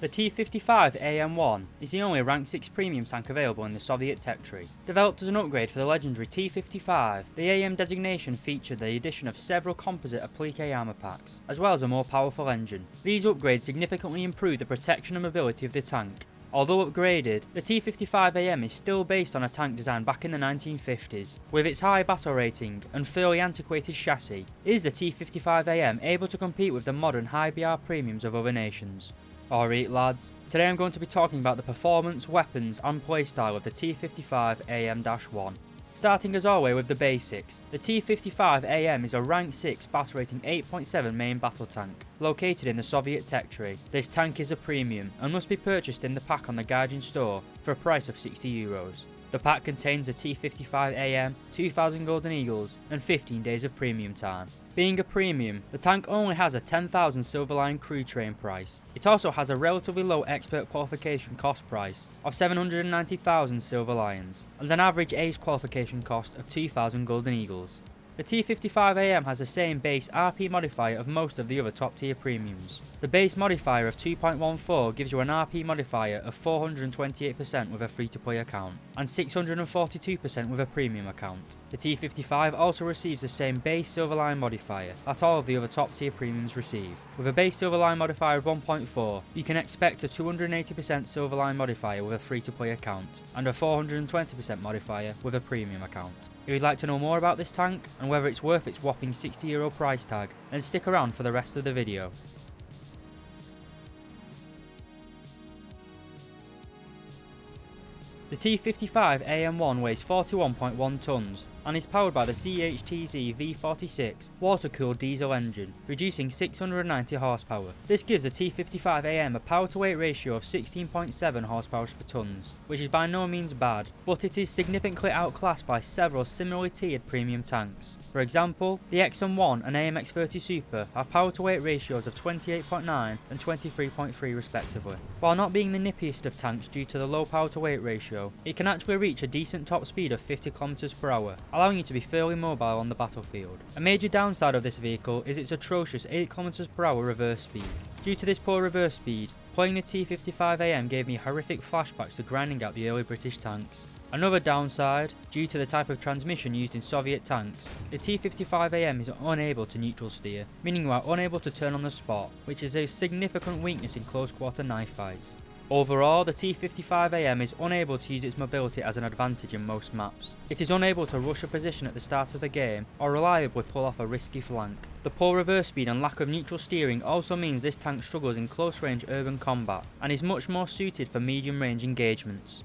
The T-55AM-1 is the only Rank 6 premium tank available in the Soviet tech tree. Developed as an upgrade for the legendary T-55, the AM designation featured the addition of several composite applique armor packs, as well as a more powerful engine. These upgrades significantly improve the protection and mobility of the tank. Although upgraded, the T-55AM is still based on a tank designed back in the 1950s. With its high battle rating and fairly antiquated chassis, is the T-55AM able to compete with the modern high BR premiums of other nations? Alright lads, today I'm going to be talking about the performance, weapons and playstyle of the T-55AM-1. Starting as always with the basics, the T-55AM is a rank 6 battle rating 8.7 main battle tank, located in the Soviet tech tree. This tank is a premium and must be purchased in the pack on the Gaijin store for a price of €60. The pack contains a T-55AM, 2000 Golden Eagles and 15 days of premium time. Being a premium, the tank only has a 10,000 Silverline crew train price. It also has a relatively low expert qualification cost price of 790,000 Silver Lions and an average ace qualification cost of 2000 Golden Eagles. The T-55AM has the same base RP modifier of most of the other top tier premiums. The base modifier of 2.14 gives you an RP modifier of 428% with a free-to-play account, and 642% with a premium account. The T-55 also receives the same base Silverline modifier that all of the other top tier premiums receive. With a base Silverline modifier of 1.4, you can expect a 280% Silverline modifier with a free-to-play account, and a 420% modifier with a premium account. If you'd like to know more about this tank, and whether it's worth its whopping €60 price tag, then stick around for the rest of the video. The T-55AM-1 weighs 41.1 tonnes and is powered by the CHTZ V46 water-cooled diesel engine, producing 690 horsepower. This gives the T-55AM a power-to-weight ratio of 16.7 horsepower per tonnes, which is by no means bad, but it is significantly outclassed by several similarly tiered premium tanks. For example, the XM1 and AMX-30 Super have power-to-weight ratios of 28.9 and 23.3 respectively. While not being the nippiest of tanks due to the low power-to-weight ratio, it can actually reach a decent top speed of 50 km per hour, allowing you to be fairly mobile on the battlefield. A major downside of this vehicle is its atrocious 8 km per hour reverse speed. Due to this poor reverse speed, playing the T-55AM gave me horrific flashbacks to grinding out the early British tanks. Another downside, due to the type of transmission used in Soviet tanks, the T-55AM is unable to neutral steer, meaning you are unable to turn on the spot, which is a significant weakness in close quarter knife fights. Overall, the T-55AM is unable to use its mobility as an advantage in most maps. It is unable to rush a position at the start of the game or reliably pull off a risky flank. The poor reverse speed and lack of neutral steering also means this tank struggles in close range urban combat and is much more suited for medium range engagements.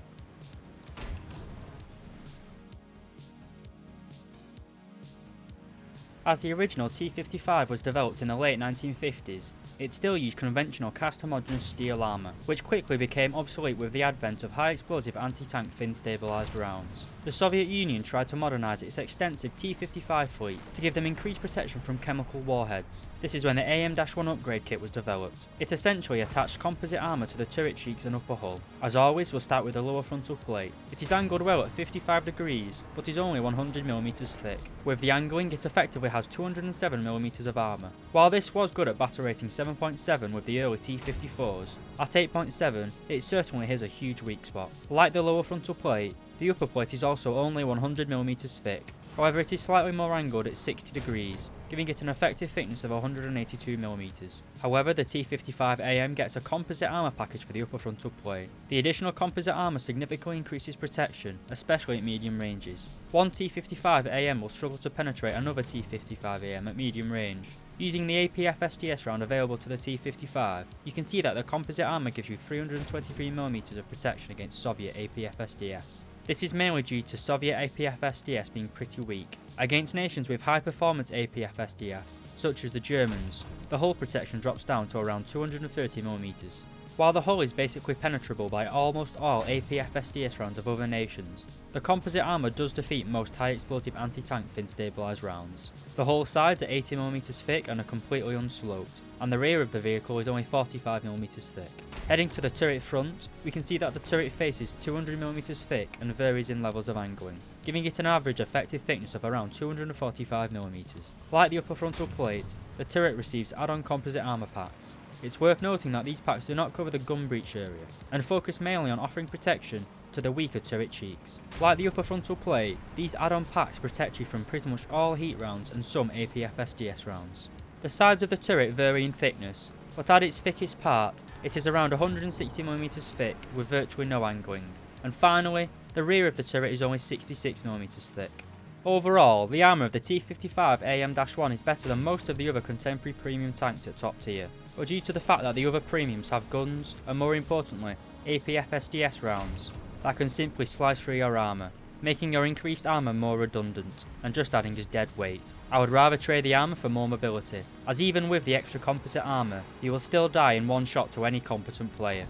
As the original T-55 was developed in the late 1950s, it still used conventional cast homogeneous steel armour, which quickly became obsolete with the advent of high explosive anti-tank fin stabilised rounds. The Soviet Union tried to modernise its extensive T-55 fleet to give them increased protection from chemical warheads. This is when the AM-1 upgrade kit was developed. It essentially attached composite armour to the turret cheeks and upper hull. As always, we'll start with the lower frontal plate. It is angled well at 55 degrees, but is only 100mm thick. With the angling, it effectively has 207mm of armour. While this was good at battle rating 7.7 with the early T-54s, at 8.7 it certainly has a huge weak spot. Like the lower frontal plate, the upper plate is also only 100mm thick. However, it is slightly more angled at 60 degrees, giving it an effective thickness of 182mm. However, the T-55AM gets a composite armour package for the upper frontal plate. The additional composite armour significantly increases protection, especially at medium ranges. One T-55AM will struggle to penetrate another T-55AM at medium range. Using the APF SDS round available to the T-55, you can see that the composite armour gives you 323mm of protection against Soviet APF SDS. This is mainly due to Soviet APF SDS being pretty weak. Against nations with high performance APF SDS, such as the Germans, the hull protection drops down to around 230mm. While the hull is basically penetrable by almost all APF SDS rounds of other nations, the composite armour does defeat most high explosive anti-tank fin stabilised rounds. The hull sides are 80mm thick and are completely unsloped. and the rear of the vehicle is only 45mm thick. Heading to the turret front, we can see that the turret face is 200mm thick and varies in levels of angling, giving it an average effective thickness of around 245mm. Like the upper frontal plate, the turret receives add-on composite armour packs. It's worth noting that these packs do not cover the gun breech area, and focus mainly on offering protection to the weaker turret cheeks. Like the upper frontal plate, these add-on packs protect you from pretty much all heat rounds and some APF SDS rounds. The sides of the turret vary in thickness, but at its thickest part, it is around 160mm thick with virtually no angling. And finally, the rear of the turret is only 66mm thick. Overall, the armour of the T-55AM-1 is better than most of the other contemporary premium tanks at top tier, but due to the fact that the other premiums have guns, and more importantly, APF SDS rounds, that can simply slice through your armour, making your increased armour more redundant, and just adding as dead weight. I would rather trade the armour for more mobility, as even with the extra composite armour, you will still die in one shot to any competent player.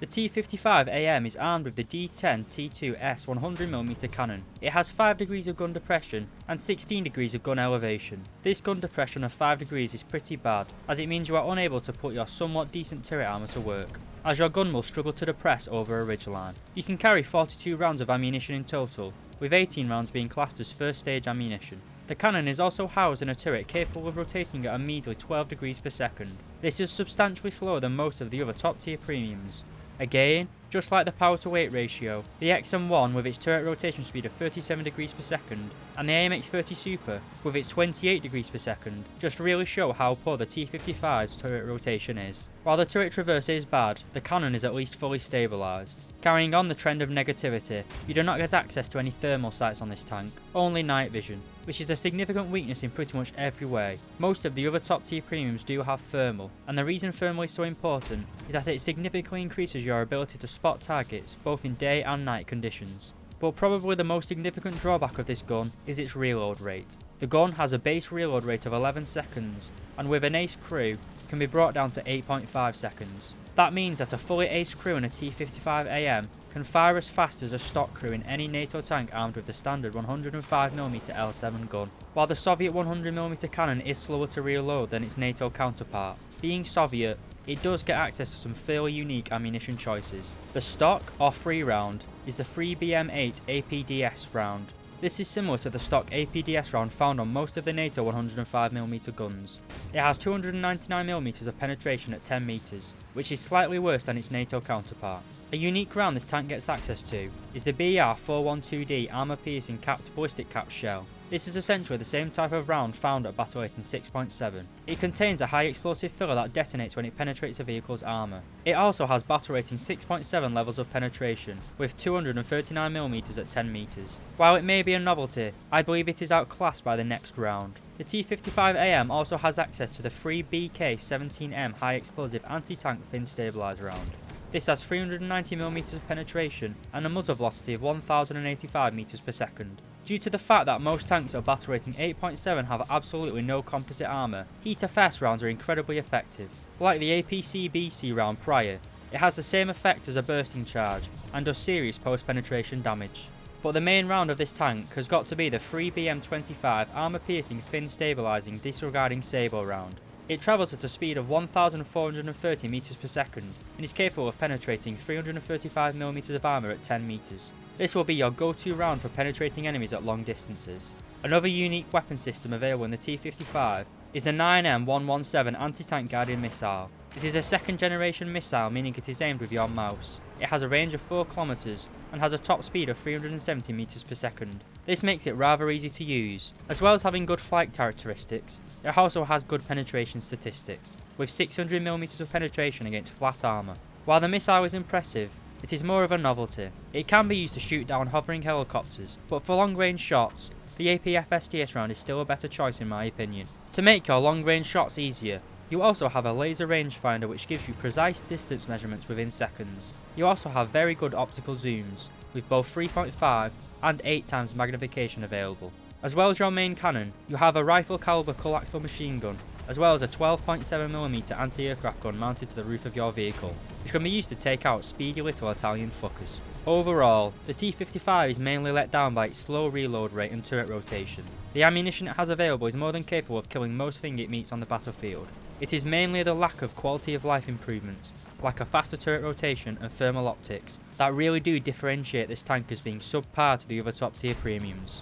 The T-55AM is armed with the D10 T2S 100mm cannon. It has 5 degrees of gun depression and 16 degrees of gun elevation. This gun depression of 5 degrees is pretty bad, as it means you are unable to put your somewhat decent turret armour to work, as your gun will struggle to depress over a ridgeline. You can carry 42 rounds of ammunition in total, with 18 rounds being classed as first stage ammunition. The cannon is also housed in a turret capable of rotating at a measly 12 degrees per second. This is substantially slower than most of the other top tier premiums. Again, just like the power to weight ratio, the XM1 with its turret rotation speed of 37 degrees per second and the AMX30 Super with its 28 degrees per second just really show how poor the T-55's turret rotation is. While the turret traverse is bad, the cannon is at least fully stabilised. Carrying on the trend of negativity, you do not get access to any thermal sights on this tank, only night vision, which is a significant weakness in pretty much every way. Most of the other top tier premiums do have thermal, and the reason thermal is so important is that it significantly increases your ability to spot targets both in day and night conditions. But probably the most significant drawback of this gun is its reload rate. The gun has a base reload rate of 11 seconds, and with an ace crew can be brought down to 8.5 seconds. That means that a fully ace crew in a T-55AM can fire as fast as a stock crew in any NATO tank armed with the standard 105mm L7 gun. While the Soviet 100mm cannon is slower to reload than its NATO counterpart, being Soviet, it does get access to some fairly unique ammunition choices. The stock, or free round, is the 3BM8 APDS round. This is similar to the stock APDS round found on most of the NATO 105mm guns. It has 299mm of penetration at 10 meters, which is slightly worse than its NATO counterpart. A unique round this tank gets access to is the BR-412D armour-piercing capped ballistic cap shell. This is essentially the same type of round found at battle rating 6.7. It contains a high explosive filler that detonates when it penetrates a vehicle's armour. It also has battle rating 6.7 levels of penetration, with 239mm at 10 meters. While it may be a novelty, I believe it is outclassed by the next round. The T-55AM also has access to the free BK-17M high explosive anti-tank fin stabiliser round. This has 390mm of penetration and a muzzle velocity of 1085 meters per second. Due to the fact that most tanks at battle rating 8.7 have absolutely no composite armour, Heat FS rounds are incredibly effective. Like the APC-BC round prior, it has the same effect as a bursting charge and does serious post-penetration damage. But the main round of this tank has got to be the 3BM25 armour-piercing fin stabilising disregarding Sabo round. It travels at a speed of 1430 meters per second and is capable of penetrating 335mm of armour at 10 meters. This will be your go-to round for penetrating enemies at long distances. Another unique weapon system available in the T-55 is the 9M117 anti-tank guided missile. It is a second generation missile, meaning it is aimed with your mouse. It has a range of 4 kilometers and has a top speed of 370 meters per second. This makes it rather easy to use. As well as having good flight characteristics, it also has good penetration statistics, with 600mm of penetration against flat armour. While the missile is impressive, it is more of a novelty. It can be used to shoot down hovering helicopters, but for long range shots, the APF SDS round is still a better choice in my opinion. To make your long range shots easier, you also have a laser rangefinder which gives you precise distance measurements within seconds. You also have very good optical zooms, with both 3.5 and 8 times magnification available. As well as your main cannon, you have a rifle caliber coaxial machine gun, as well as a 12.7mm anti-aircraft gun mounted to the roof of your vehicle, which can be used to take out speedy little Italian fuckers. Overall, the T-55 is mainly let down by its slow reload rate and turret rotation. The ammunition it has available is more than capable of killing most things it meets on the battlefield. It is mainly the lack of quality of life improvements, like a faster turret rotation and thermal optics, that really do differentiate this tank as being subpar to the other top tier premiums.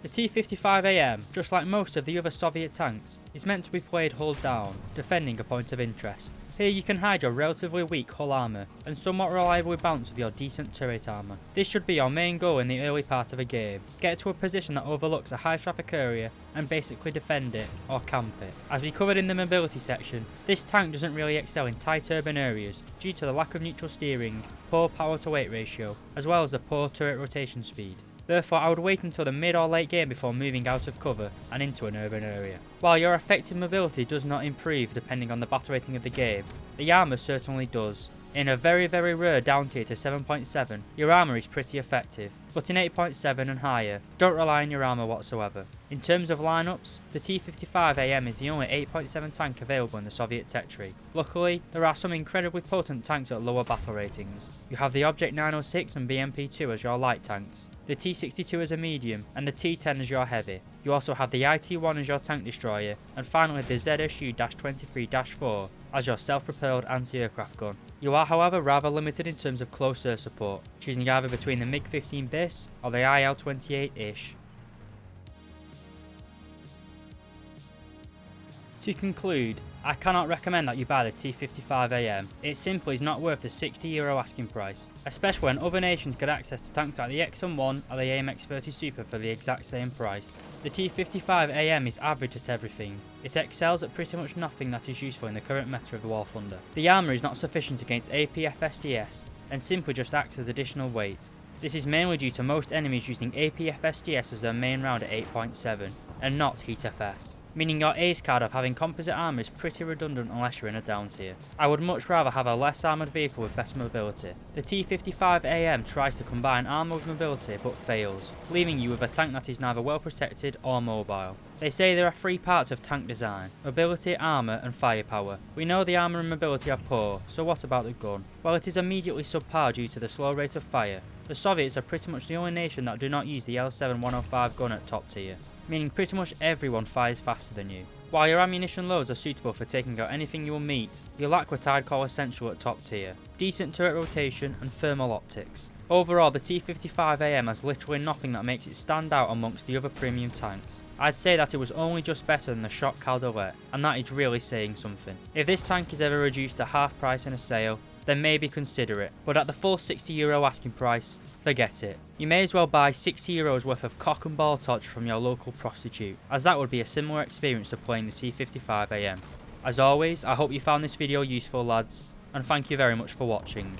The T-55AM, just like most of the other Soviet tanks, is meant to be played hull down, defending a point of interest. Here you can hide your relatively weak hull armour and somewhat reliably bounce with your decent turret armour. This should be your main goal in the early part of a game. Get to a position that overlooks a high traffic area and basically defend it, or camp it. As we covered in the mobility section, this tank doesn't really excel in tight urban areas due to the lack of neutral steering, poor power to weight ratio, as well as the poor turret rotation speed. Therefore, I would wait until the mid or late game before moving out of cover and into an urban area. While your effective mobility does not improve depending on the battle rating of the game, the armour certainly does. In a very rare down tier to 7.7, your armour is pretty effective, but in 8.7 and higher, don't rely on your armour whatsoever. In terms of lineups, the T-55AM is the only 8.7 tank available in the Soviet tech tree. Luckily, there are some incredibly potent tanks at lower battle ratings. You have the Object 906 and BMP-2 as your light tanks, the T-62 as a medium, and the T-10 as your heavy. You also have the IT-1 as your tank destroyer, and finally the ZSU-23-4 as your self-propelled anti-aircraft gun. You are however rather limited in terms of close air support, choosing either between the MiG-15 BIS or the IL-28-ish. To conclude, I cannot recommend that you buy the T-55AM. It simply is not worth the €60 asking price, especially when other nations get access to tanks like the XM1 or the AMX-30 Super for the exact same price. The T-55AM is average at everything. It excels at pretty much nothing that is useful in the current meta of the War Thunder. The armour is not sufficient against APF-SDS and simply just acts as additional weight. This is mainly due to most enemies using APF-SDS as their main round at 8.7 and not HeatFS, meaning your ace card of having composite armour is pretty redundant unless you're in a down tier. I would much rather have a less armoured vehicle with best mobility. The T-55AM tries to combine armour with mobility but fails, leaving you with a tank that is neither well protected or mobile. They say there are three parts of tank design: mobility, armour and firepower. We know the armour and mobility are poor, so what about the gun? Well, it is immediately subpar due to the slow rate of fire. The Soviets are pretty much the only nation that do not use the L7-105 gun at top tier, meaning pretty much everyone fires faster than you. While your ammunition loads are suitable for taking out anything you will meet, you lack what I'd call essential at top tier: decent turret rotation and thermal optics. Overall, the T-55AM has literally nothing that makes it stand out amongst the other premium tanks. I'd say that it was only just better than the Shock Cabriolet, and that is really saying something. If this tank is ever reduced to half price in a sale, then maybe consider it, but at the full €60 asking price, forget it. You may as well buy €60 worth of cock and ball torture from your local prostitute, as that would be a similar experience to playing the T-55AM. As always, I hope you found this video useful, lads, and thank you very much for watching.